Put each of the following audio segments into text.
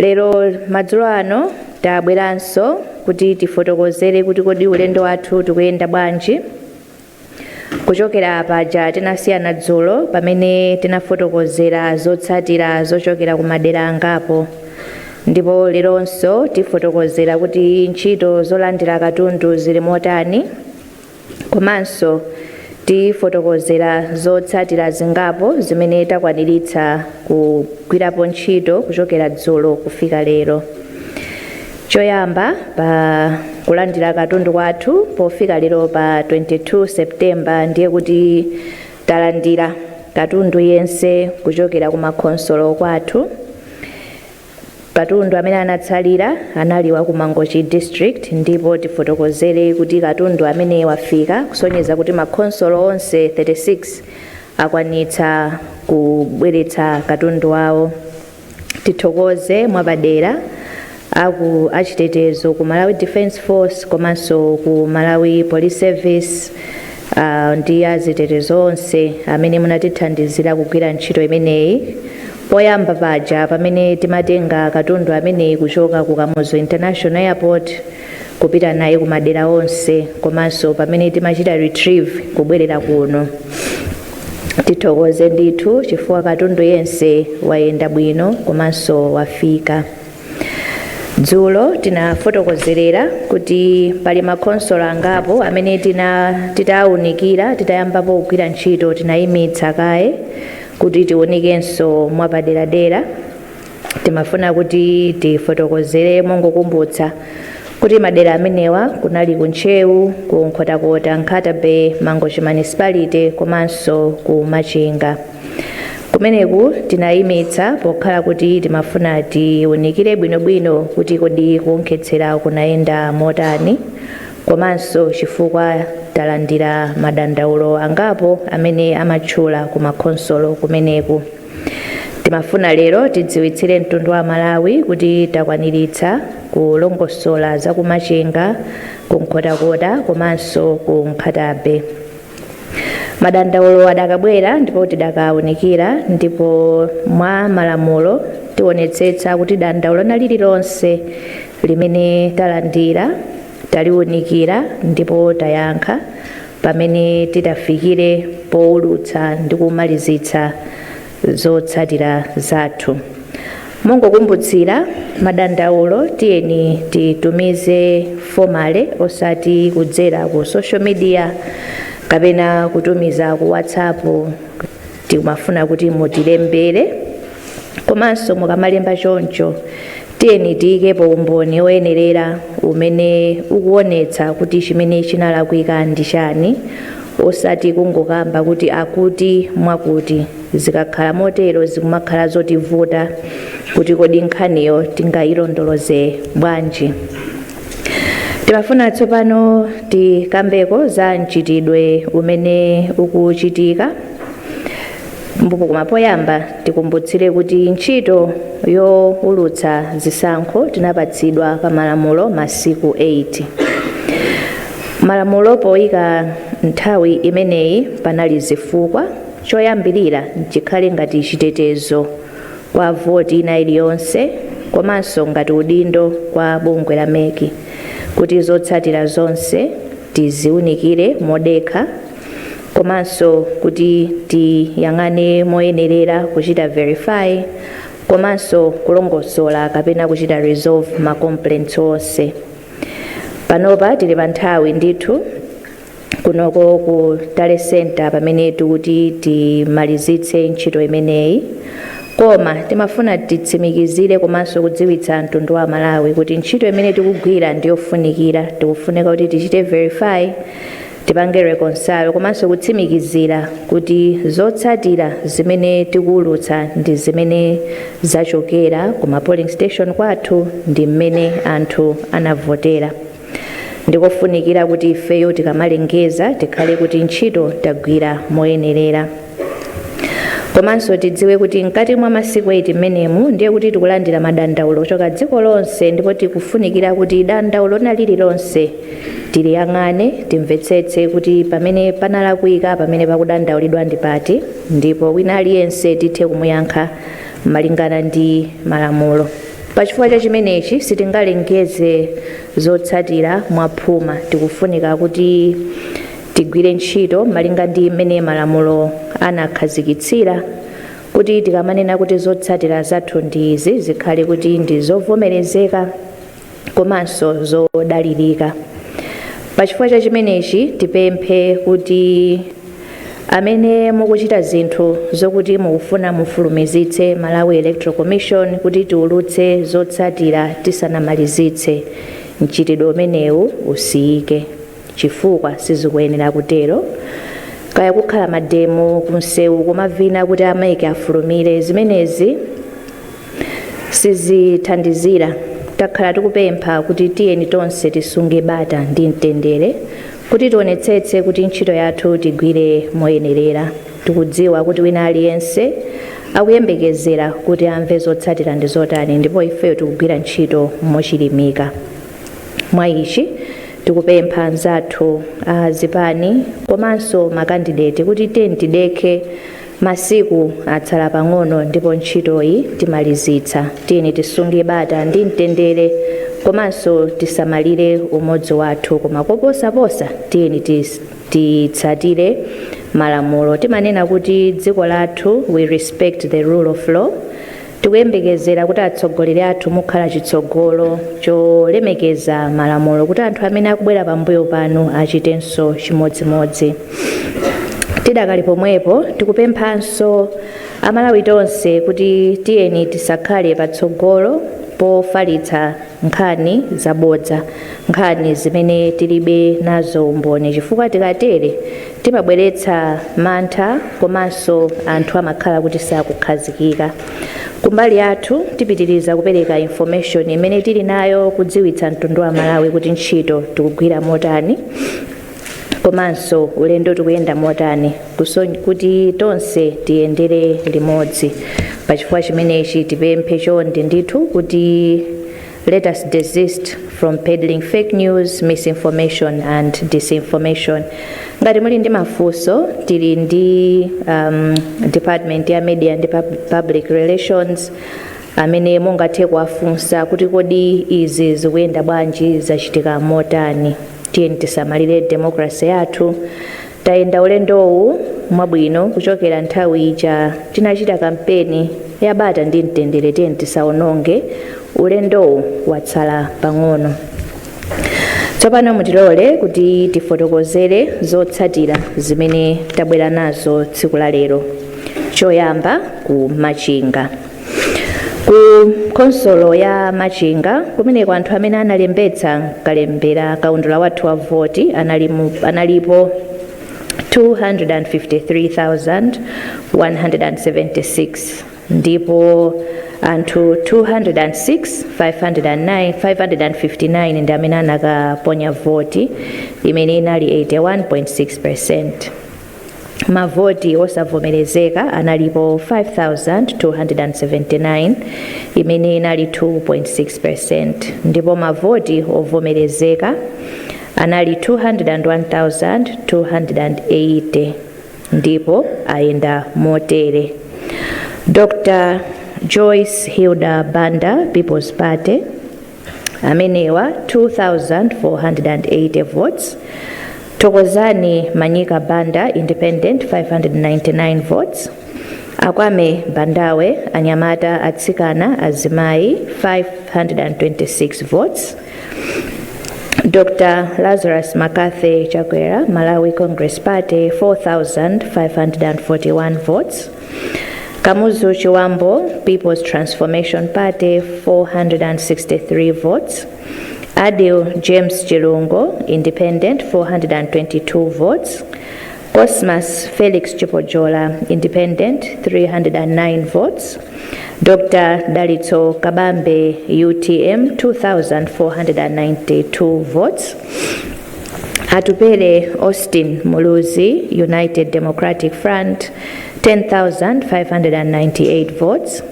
Lero madzulo ano tabweranso kuti tifotokozere kuti kodi ulendo wathu tikuyenda bwanji. Kuchokera paja tinasiyana dzulo pamene tinafotokozera zotsatira zochokera ku madera angapo. Ndipo leronso tifotokozera kuti ntchito zolandira katundu zili motani. Komanso tifotokozera zotsatira zingapo zimene takwaniritsa kugwirapo ntchito kuchokera dzulo kufika lero. Choyamba pa kulandira katundu kwathu pofika lero pa 22 September ndiye kuti talandira katundu yense kuchokera ku makhonsolo kwathu. Katundu amene anatsalira anali wa ku Mangochi district, ndipo tifotokozere kuti katundu amene wafika kusonyeza kuti makhonsolo onse 36 akwanitsa kubweretsa katundu wawo. Tithokoze mwapadera aku achitetezo ku Malawi Defence Force komanso ku Malawi Police Service ndi azitetezo onse amene munatithandizira kugwira ntchito imeneyi. Poyamba paja pamene timatenga katundu amene kuchoka ku Kamuzu International Airport kupita naye ku madera onse, komanso pamene timachita retrieve kubwerera kuno. Tithokoze ndithu chifukwa katundu yense wayenda bwino komanso wafika. Dzulo tinafotokozerera kuti pali makhonsolo angapo amene titawunikira titayambapo kugwira ntchito tinayimitsa kaye kuti tiwunikenso mwapaderadera. Timafuna kuti tifotokozere mongokumbutsa kuti madera amenewa kunali ku Nchewu, ku Nkhotakota, Nkhatabe, Mangochi Municipality komanso ku Machinga. Kumeneku tinayimitsa pokhala kuti timafuna tiwunikire bwinobwino kuti kodi kunkhetsera kunayenda motani, komanso chifukwa talandira madandaulo angapo amene amatchula ku makhonsolo kumeneku. Timafuna lero tidziwitsire mtundu wa Malawi kuti takwaniritsa kulongosola za ku Machinga, ku Nkhotakota komanso ku Nkhatabe. Madandaulo adakabwera ndipo tidakawunikira, ndipo mwa malamulo tionetsetsa kuti dandaulo lililonse limene talandira taliwunikira ndipo tayankha pamene titafikire powulutsa ndi kumalizitsa zotsatira zathu. Mongokumbutsira madandaulo tiyeni titumize formally osati kudzera ku social media kapena kutumiza ku WhatsApp. Timafuna kuti mutilembere, komanso mukamalemba choncho tiyeni tiyikepo umboni oyenerera umene ukuonetsa kuti chimene chinalakwika ndi chani, osati kungokamba kuti akuti mwakuti. Zikakhala motero zikumakhala zotivuta kuti kodi nkhaniyo tingayilondoloze bwanji. Timafuna tsopano tikambeko za mchitidwe umene ukuchitika. Mbupo kumapoyamba tikumbutsire kuti ntchito yowulutsa zisankho tinapatsidwa pa malamulo masiku 8. Malamulo poyika nthawi imeneyi panali zifukwa. Choyambirira chikhale ngati chitetezo kwa voti ina iliyonse, komanso ngati udindo kwa bungwe la MEC kuti zotsatira zonse tiziwunikire modekha, komanso kuti tiyang'ane moyenerera kuchita verify, komanso kulongosola kapena kuchita resolve ma complaints onse. Panopa tili pa nthawi ndithu kunoko ku Tale Center pamene tikuti timalizitse ntchito imeneyi, koma timafuna titsimikizire komanso kudziwitsa mtundu wa Malawi kuti ntchito imene tikugwira ndiyofunikira. Tikufunika kuti tichite verify, tipange reconcile, komanso kutsimikizira kuti zotsatira zimene tikuwulutsa ndi zimene zachokera ku ma polling station kwathu, ndi mmene anthu anavotera. Ndikofunikira kuti ifeyo tikamalengeza tikhale kuti ntchito tagwira moyenerera. Komanso tidziwe kuti mkati mwa masiku 8 mmenemu ndiye kuti tikulandira madandaulo choka dziko lonse, ndipo tikufunikira kuti dandaulo lililonse tiliyang'ane, timvetsetse kuti pamene panalakwika, pamene pakudandaulidwa ndi pati, ndipo wina aliyense tithe kumuyankha malingana ndi malamulo. Pachifukwa cha chimenechi sitingalengeze zotsatira mwaphuma. Tikufunika kuti tigwire ntchito malinga ndi mmene malamulo anakhazikitsira kuti tikamanena kuti zotsatira zathu ndi izi zikhale kuti ndi zovomerezeka komanso zodalirika. Pachifukwa cha chimenechi tipemphe kuti amene mukuchita zinthu zokuti mukufuna mufulumizitse Malawi Electoral Commission kuti tiulutse zotsatira tisanamalizitse mchitidwe umenewu usiyike, chifukwa sizikuyenera kutero. Kaya kukhala mademo kunsewu kumavina kuti amaike afulumire, zimenezi sizithandizira. Takhala tikupempha kuti tiyeni tonse tisunge bata ndi mtendere kuti tionetsetse kuti ntchito yathu tigwire moyenerera. Tikudziwa kuti wina aliyense akuyembekezera kuti amve zotsatira ndi zotani, ndipo ifeyo tikugwira ntchito mochilimika. Mwa ichi tikupempha anzathu azipani komanso makandideti kuti tidekhe, masiku atsala pang'ono ndipo ntchitoyi timalizitsa. Tiyeni tisunge bata ndi mtendere komanso tisamalire umodzi wathu, koma koposaposa tiyeni titsatire malamulo. Timanena kuti dziko lathu we respect the rule of law. Tikuyembekezera kuti atsogoleri athu mukhala chitsogolo cholemekeza malamulo kuti anthu amene akubwera pambuyo panu achitenso chimodzimodzi. Tidakali pomwepo tikupemphanso Amalawi tonse kuti tiyeni tisakhale patsogolo pofalitsa nkhani zabodza, nkhani zimene tilibe nazo umboni, chifukwa tikatere timabweretsa mantha komanso anthu amakhala kuti sakukhazikika. Kumbali yathu tipitiriza kupereka information imene tili nayo kudziwitsa mtundu wa Malawi kuti ntchito tikugwira motani komanso ulendo tikuyenda motani kuti tonse tiyendere limodzi. Pachifukwa chimenechi tipemphe chonde ndithu kuti let us desist from peddling fake news, misinformation and disinformation. Ngati muli ndi mafunso, tili ndi Department ya Media and Public Relations amene mungathe kuwafunsa kuti kodi izi zikuyenda bwanji, zachitika motani. Tiyeni tisamalire demokrasi yathu. Tayenda ulendowu mwabwino kuchokera nthawi ija tinachita kampeni ya bata ndi mtendere. Tiyeni tisaononge ulendowu, watsala pang'ono. Tsopano mutilole kuti tifotokozere zotsatira zimene tabwera nazo tsiku la lero. Choyamba ku Machinga. Ku konsolo ya Machinga kumeneko anthu amene analembetsa kalembera kaundula wathu wa voti analipo 253,176 ndipo anthu 206,559 ndi amene anakaponya voti imene inali 81.6%. Mavoti osavomerezeka analipo 5,279 imene inali 2.6%, ndipo mavoti ovomerezeka anali 201,280 ndipo ayenda motere. Dr. Joyce Hilda Banda, People's Party, amenewa 2,480 votes. Tokozani Manyika Banda, Independent, 599 votes. Akwame Bandawe, Anyamata Atsikana Azimai, 526 votes. Dr. Lazarus Makathe Chakwera, Malawi Congress Party, 4,541 votes. Kamuzu Chiwambo, People's Transformation Party, 463 votes. Adil James Chilungo, Independent, 422 votes. Cosmas Felix Chipojola, Independent, 309 votes. Dr. Dalitso Kabambe, UTM, 2,492 votes. Atupele Austin Muluzi, United Democratic Front, 10,598 votes.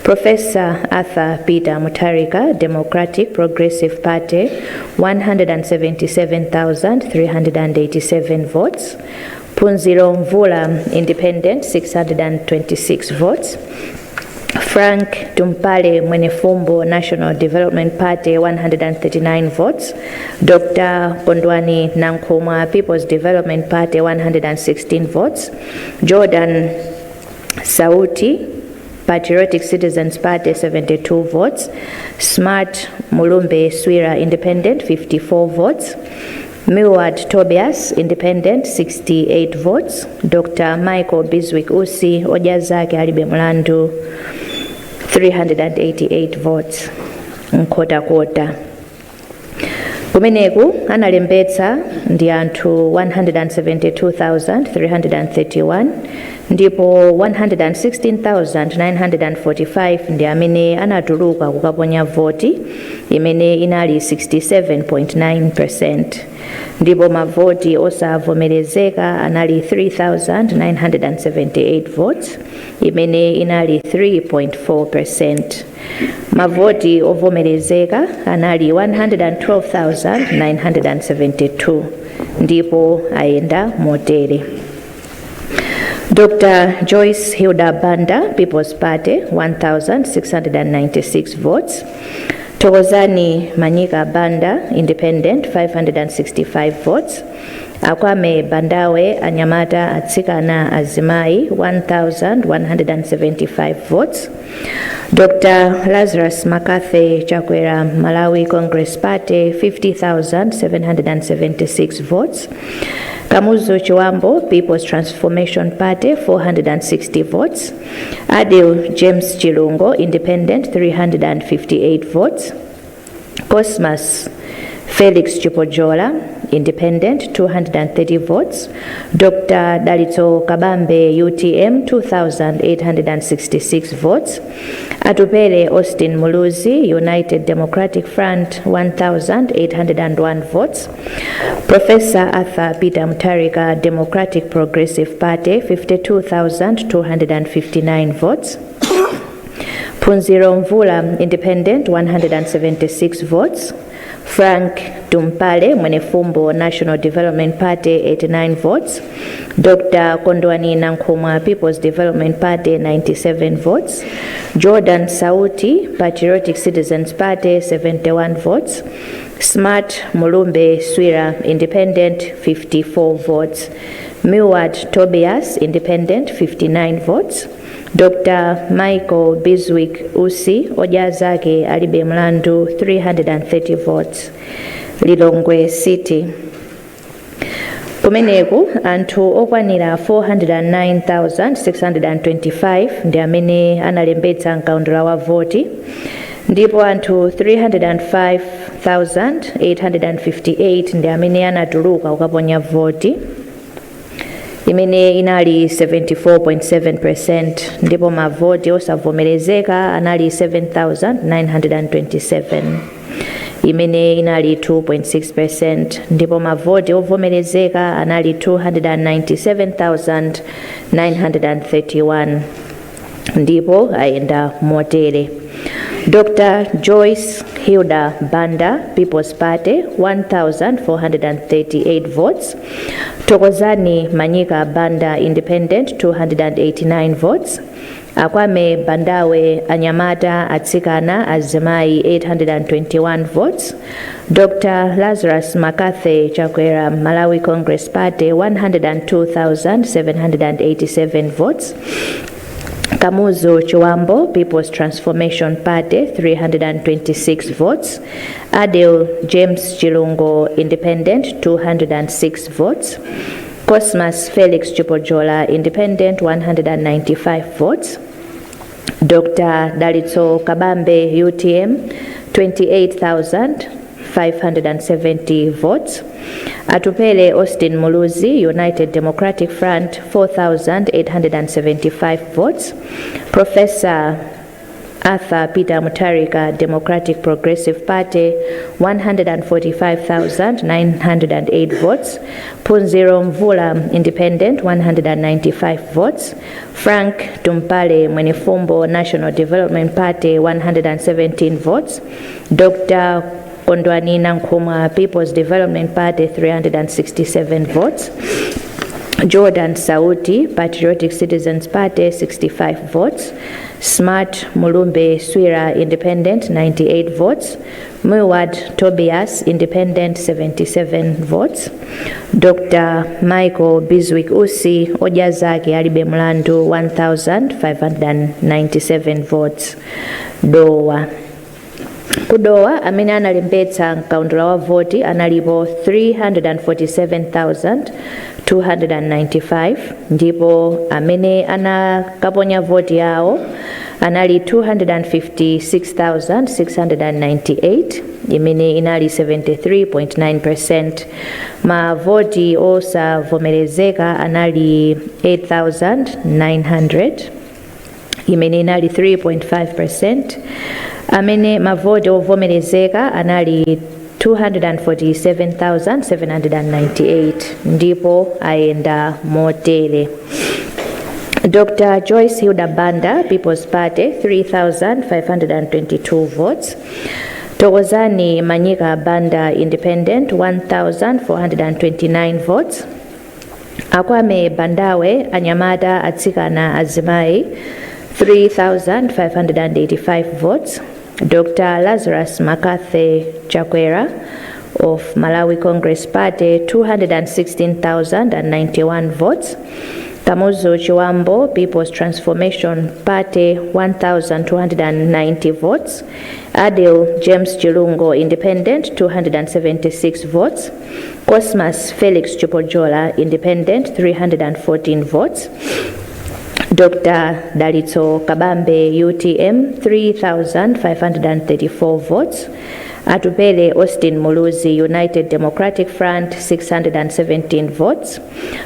Professor Arthur Peter Mutarika, Democratic Progressive Party, 177,387 votes. Punziro Mvula, Independent, 626 votes. Frank Tumpale Mwenefumbo, National Development Party, 139 votes. Dr. Kondwani Nankumwa, People's Development Party, 116 votes. Jordan Sauti, Patriotic Citizens Party, 72 votes. Smart Mulumbe Swira, Independent, 54 votes. Millward Tobias, Independent, 68 votes. Dr. Michael Biswick Usi, Ojazake Alibe Mlandu, 388 votes. Nkota. Kumeneku analembetsa ndi anthu 172,331 ndipo 116,945 ndi amene anatuluka kukaponya voti imene inali 67.9%. ndipo mavoti osavomerezeka anali 3,978 votes imene inali 3.4%. Mavoti ovomerezeka anali 112,972 ndipo ayenda motere. Dr. Joyce Hilda Banda, People's Party, 1,696 votes. Tokozani Manyika Banda, Independent, 565 votes. Akwame Bandawe Anyamata Atsikana Azimai, 1,175 votes. Dr. Lazarus Makathe Chakwera Malawi Congress Party, 50,776 votes. Kamuzu Chiwambo People's Transformation Party, 460 votes. Adil James Chilungo, Independent, 358 votes. Cosmas Felix Chipojola, Independent, 230 votes. Dr. Dalito Kabambe, UTM, 2,866 votes. Atupele Austin Muluzi, United Democratic Front, 1,801 votes. Professor Arthur Peter Mutarika, Democratic Progressive Party, 52,259 votes. Punziro Mvula, Independent, 176 votes. Frank Tumpale Mwenefumbo, National Development Party, 89 votes. Dr. Kondwani Nankumwa, People's Development Party, 97 votes. Jordan Sauti, Patriotic Citizens Party, 71 votes. Smart Mulumbe Swira, Independent, 54 votes. Millward Tobias, Independent, 59 votes. Dr. Michael Biswick Usi, Ojazake Alibe Mlandu, 330 votes. Lilongwe City. Kumeneku anthu okwanira 409,625 ndi amene analembetsa mkaundula wa voti, ndipo anthu 305,858 ndi amene anatuluka kukaponya voti imene inali 74.7%, ndipo mavoti osavomerezeka anali 7,927 imene inali 2.6%, ndipo mavoti ovomerezeka anali 297,931 ndipo ayenda motere. Dr. Joyce Hilda Banda, People's Party, 1,438 votes. Tokozani Manyika Banda, Independent, 289 votes. Akwame Bandawe Anyamata Atsikana Azimai, 821 votes. Dr. Lazarus Makathe Chakwera Malawi Congress Party, 102,787 votes. Kamuzu Chiwambo, People's Transformation Party, 326 votes. Adil James Chilungo, Independent, 206 votes. Cosmas Felix Chipojola, Independent, 195 votes. Dr. Dalito Kabambe, UTM, 28,570 votes. Atupele Austin Muluzi, United Democratic Front, 4,875 votes. Professor Arthur Peter Mutarika, Democratic Progressive Party, 145,908 votes. Punziro Mvula, Independent, 195 votes. Frank Tumpale Mwenefumbo, National Development Party, 117 votes. Dr. Kondwani Nankumwa, People's Development Party, 367 votes. Jordan Sauti, Patriotic Citizens Party, 65 votes. Smart Mulumbe Swira Independent 98 votes, Muwad Tobias Independent 77 votes, Dr. Michael Biswick Usi Ojazaki Alibe Mlandu 1597 votes. Dowa kudowa amene analembetsa mkaundula wa voti analipo 347,295 ndipo amene anakaponya voti yawo anali 256,698 imene inali 73.9%. Mavoti osavomerezeka anali 8,900 imene inali 3.5%. Amene mavoti ovomerezeka anali 247,798 ndipo ayenda motere. Dr. Joyce Hilda Banda, People's Party, 3,522 votes. Tokozani Manyika Banda, Independent, 1,429 votes. Akwame Bandawe, Anyamata Atsikana Azimai, 3,585 votes. Dr. Lazarus Makathe Chakwera of Malawi Congress Party, 216,091 votes. Kamuzu Chiwambo, People's Transformation Party, 1,290 votes. Adil James Chilungo, Independent, 276 votes. Cosmas Felix Chupojola, Independent, 314 votes. Dr. Dalitso Kabambe, UTM, 3,534 votes. Atupele Austin Muluzi, United Democratic Front, 617 votes.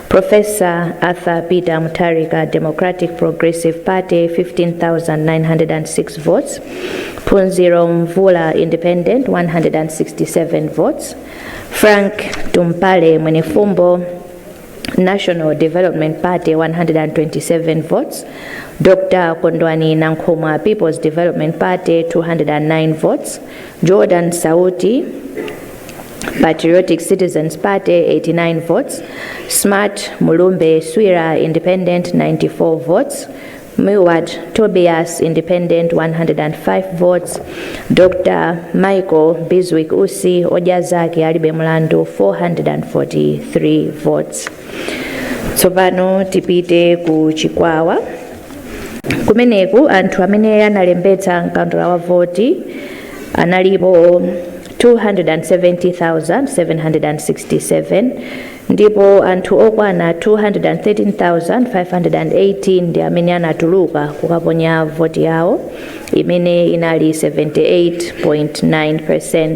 Professor Arthur Peter Mutarika, Democratic Progressive Party, 15,906 votes. Punziro Mvula, Independent, 167 votes. Frank Tumpale Mwenefumbo, National Development Party, 127 votes. Dr. Kondwani Nankhumwa, People's Development Party, 209 votes. Jordan Sauti, Patriotic Citizens Party, 89 votes. Smart Mulumbe Swira, Independent, 94 votes. Muwad Tobias, Independent, 105 votes. Dr. Michael Biswick Usi Ojazaki Alibe Mlandu, 443 votes. Tsopano tipite ku Chikwawa. Kumeneku anthu amene analembetsa mkaundula wa voti analipo 270,767 ndipo anthu okwana 213,518 ndi amene anatuluka kukaponya voti yawo imene inali 78.9%.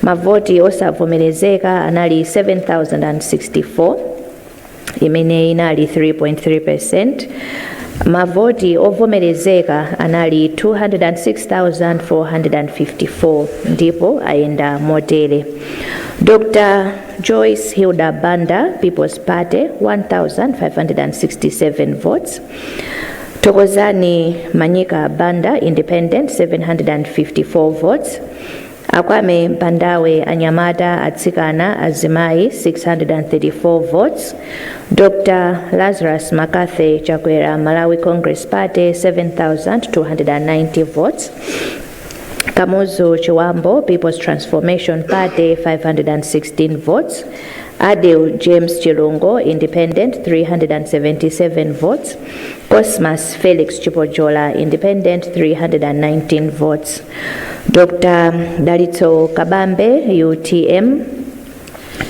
Mavoti osavomerezeka anali 7,064 imene inali 3.3%. Mavoti ovomerezeka anali 206,454 ndipo ayenda motere. Dr. Joyce Hilda Banda, People's Party, 1,567 votes. Tokozani Manyika Banda, Independent, 754 votes. Akwame Bandawe Anyamata Atsikana Azimai, 634 votes. Dr. Lazarus Makathe Chakwera, Malawi Congress Party, 7,290 votes. Kamuzu Chiwambo, People's Transformation Party, 516 votes. Adil James Chilungo, Independent, 377 votes. Cosmas Felix Chupojola, Independent, 319 votes. Dr. Dalitso Kabambe, UTM,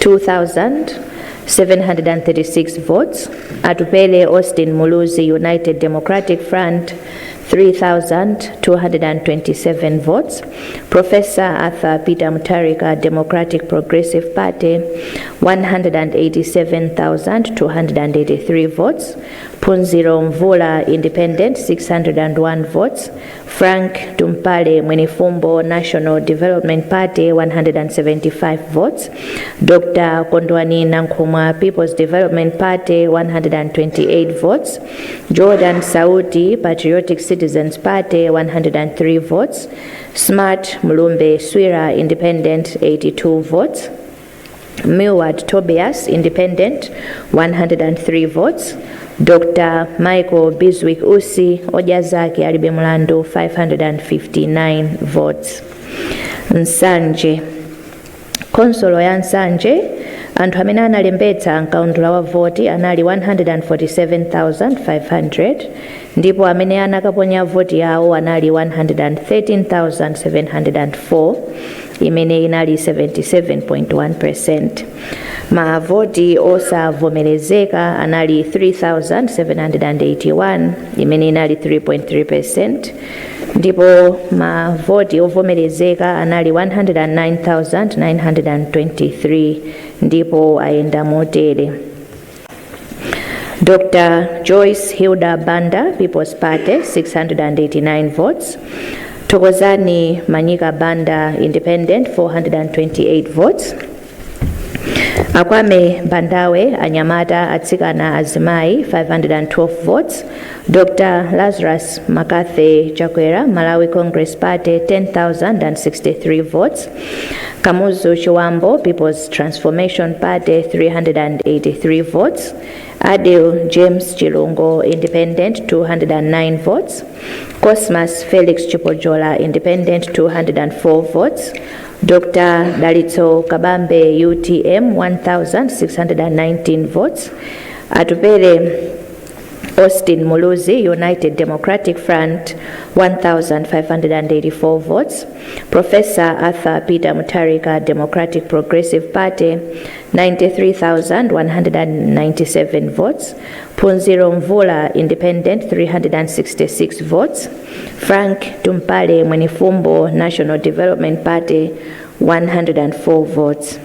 2,736 votes. Atupele Austin Muluzi, United Democratic Front, 3,227 votes. Professor Arthur Peter Mutarika, Democratic Progressive Party, 187,283 votes. Punziro Mvula, Independent, 601 votes. Frank Tumpale Mwenefumbo, National Development Party, 175 votes. Dr. Kondwani Nankhumwa, People's Development Party, 128 votes. Jordan Sauti, Patriotic Citizens Party, 103 votes. Smart Mulumbe Swira, Independent, 82 votes. Muwad Tobias, Independent, 103 votes. Dr. Michael Biswick Usi hoja zake alibe mlandu 559 votes. Nsanje. Konsolo ya Nsanje anthu amene analembetsa mkaundula wa voti anali 147,500 ndipo amene anakaponya voti yawo anali 113,704 imene inali 77.1%. Mavoti osavomerezeka anali 3,781 imene inali 3.3%. ndipo mavoti ovomerezeka anali 109,923 ndipo ayenda motere. Dr. Joyce Hilda Banda, People's Party, 689 votes. Thokozani Manyika Banda, Independent, 428 votes. Akwame Bandawe, Anyamata, Atsikana, Azimai, 512 votes. Dr. Lazarus Makathe Chakwera, Malawi Congress Party, 10,063 votes. Kamuzu Chiwambo, People's Transformation Party, 383 votes. Adil James Chilungo, Independent, 209 votes. Cosmas Felix Chipojola, Independent, 204 votes. Dr. Dalitso Kabambe, UTM, 1,619 votes. Atupele Austin Muluzi, United Democratic Front, 1,584 votes. Professor Arthur Peter Mutharika, Democratic Progressive Party, 93,197 votes. Phunziro Mvula, Independent, 366 votes. Frank Tumpale Mwenifumbo, National Development Party, 104 votes.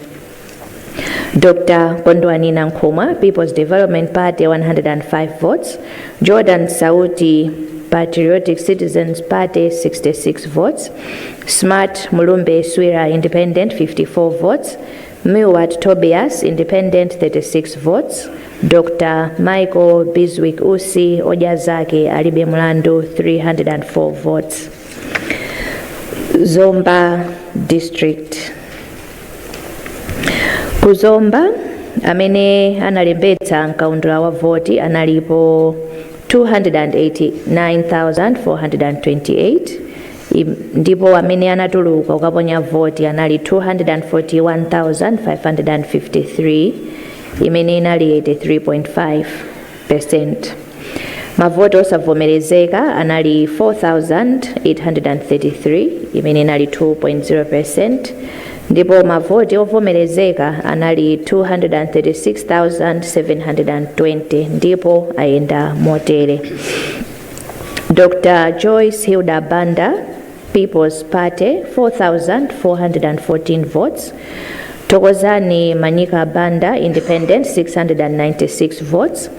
Dr. Kondwani Nankhumwa, People's Development Party, 105 votes. Jordan Sauti, Patriotic Citizens Party, 66 votes. Smart Mulumbe Swira, Independent, 54 votes. Miwat Tobias, Independent, 36 votes. Dr. Michael Biswick Usi Ojazake alibe mlandu, 304 votes. Zomba District. Kuzomba amene analembetsa mkaundula wa voti analipo 289,428 ndipo amene anatuluka ukaponya voti anali 241,553 imene inali 83.5%. Mavoti osavomerezeka anali 4,833 imene inali 2.0%. ndipo mavoti ovomerezeka anali 236,720 ndipo ayenda motere. Dr. Joyce Hilda Banda, People's Party, 4,414 votes. Thokozani Manyika Banda, Independent, 696 votes.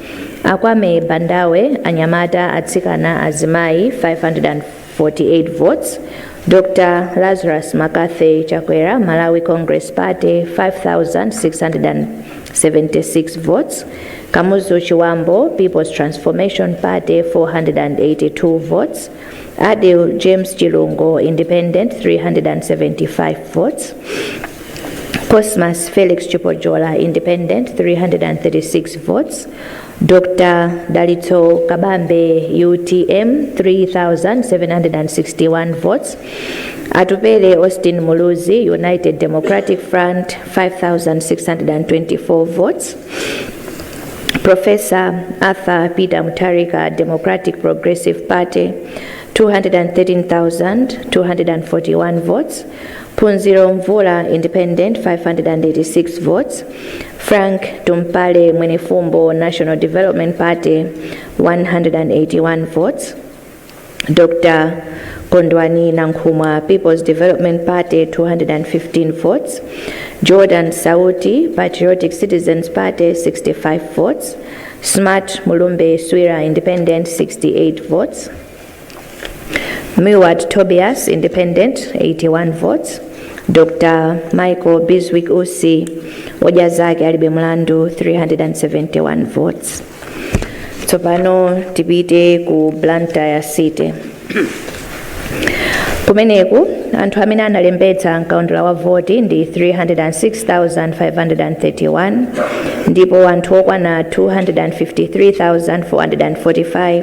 Akwame Bandawe, Anyamata, Atsikana, Azimai, 548 votes. Dr. Lazarus Makathe Chakwera, Malawi Congress Party, 5,676 votes. Kamuzu Chiwambo, People's Transformation Party, 482 votes. Adil James Chilungo, Independent, 375 votes. Cosmas Felix Chipojola, Independent, 336 votes. Dr. Dalitso Kabambe, UTM, 3,761 votes. Atupele Austin Muluzi, United Democratic Front, 5,624 votes. Professor Arthur Peter Mutharika, Democratic Progressive Party, 213,241 votes. Phunziro Mvula, Independent, 586 votes. Frank Tumpale Mwenifumbo, National Development Party, 181 votes. Dr. Kondwani Nankhumwa, People's Development Party, 215 votes. Jordan Sauti, Patriotic Citizens Party, 65 votes. Smart Mulumbe Swira, Independent, 68 votes. Miwat Tobias, Independent, 81 votes. Dr. Michael Biswick Usi Ojazake alibe mlandu, 371 votes. Tsopano tipite ku Blantyre City. Kumeneku anthu amene analembetsa mkaundula wa voti ndi 306,531 ndipo anthu okwana 253,445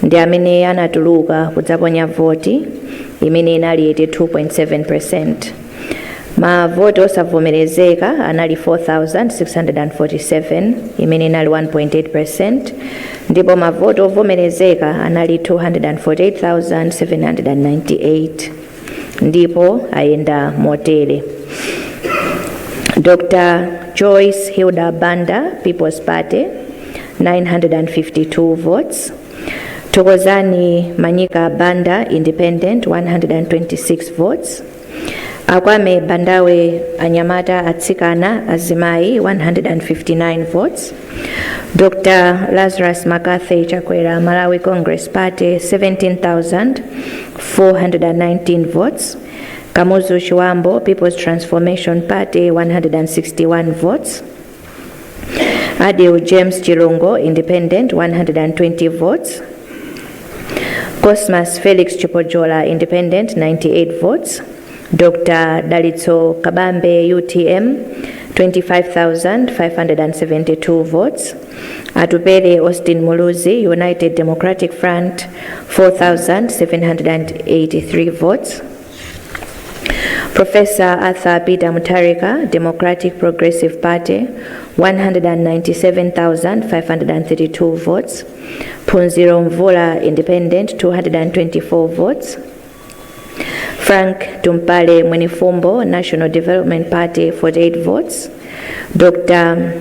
ndi amene anatuluka kudzaponya voti imene inali 82.7%. Mavoti osavomerezeka anali 4,647 imene inali 1.8%, ndipo mavoti ovomerezeka anali 248,798 ndipo ayenda motere: Dr. Joyce Hilda Banda, People's Party, 952 votes. Thokozani Manyika Banda, Independent, 126 votes. Akwame Bandawe Anyamata Atsikana Azimai, 159 votes. Dr. Lazarus McCarthy Chakwera, Malawi Congress Party, 17,419 votes. Kamuzu Chiwambo, People's Transformation Party, 161 votes. Adil James Chilongo, Independent, 120 votes. Cosmas Felix Chipojola, Independent, 98 votes. Dr. Dalitso Kabambe, UTM, 25,572 votes. Atupele Austin Muluzi, United Democratic Front, 4,783 votes. Professor Arthur Peter Mutharika, Democratic Progressive Party, 197,532 votes. Phunziro Mvula, Independent, 224 votes. Frank Tumpale Mwenifumbo, National Development Party, 48 votes. Dr.